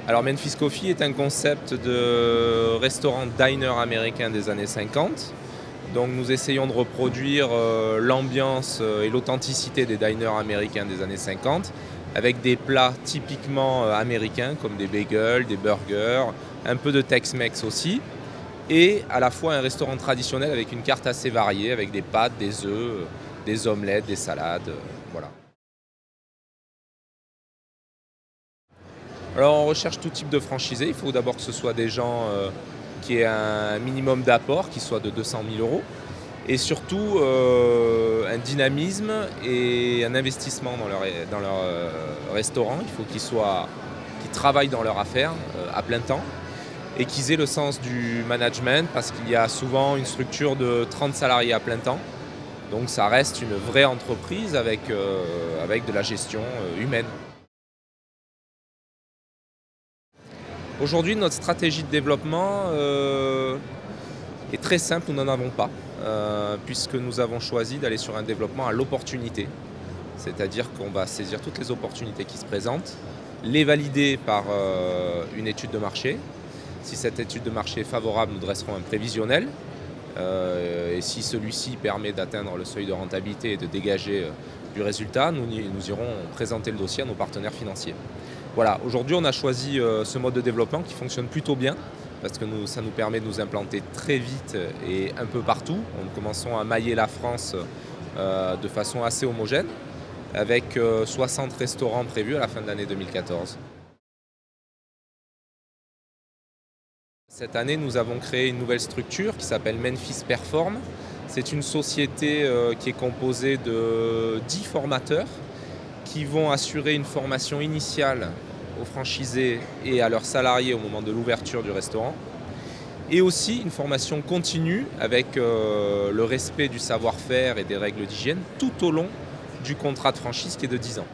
Alors Memphis Coffee est un concept de restaurant diner américain des années 50. Donc nous essayons de reproduire l'ambiance et l'authenticité des diners américains des années 50 avec des plats typiquement américains comme des bagels, des burgers, un peu de Tex-Mex aussi, et à la fois un restaurant traditionnel avec une carte assez variée avec des pâtes, des œufs, des omelettes, des salades, voilà. Alors on recherche tout type de franchisés. Il faut d'abord que ce soit des gens qui aient un minimum d'apport, qui soit de 200 000 euros, et surtout un dynamisme et un investissement dans leur restaurant. Il faut qu'ils travaillent dans leur affaire à plein temps et qu'ils aient le sens du management parce qu'il y a souvent une structure de 30 salariés à plein temps. Donc ça reste une vraie entreprise avec de la gestion humaine. Aujourd'hui, notre stratégie de développement est très simple, nous n'en avons pas, puisque nous avons choisi d'aller sur un développement à l'opportunité. C'est-à-dire qu'on va saisir toutes les opportunités qui se présentent, les valider par une étude de marché. Si cette étude de marché est favorable, nous dresserons un prévisionnel. Et si celui-ci permet d'atteindre le seuil de rentabilité et de dégager du résultat, nous irons présenter le dossier à nos partenaires financiers. Voilà, aujourd'hui on a choisi ce mode de développement qui fonctionne plutôt bien parce que ça nous permet de nous implanter très vite et un peu partout. Nous commençons à mailler la France de façon assez homogène avec 60 restaurants prévus à la fin de l'année 2014. Cette année, nous avons créé une nouvelle structure qui s'appelle Memphis Perform. C'est une société qui est composée de 10 formateurs qui vont assurer une formation initiale aux franchisés et à leurs salariés au moment de l'ouverture du restaurant, et aussi une formation continue avec le respect du savoir-faire et des règles d'hygiène tout au long du contrat de franchise qui est de 10 ans.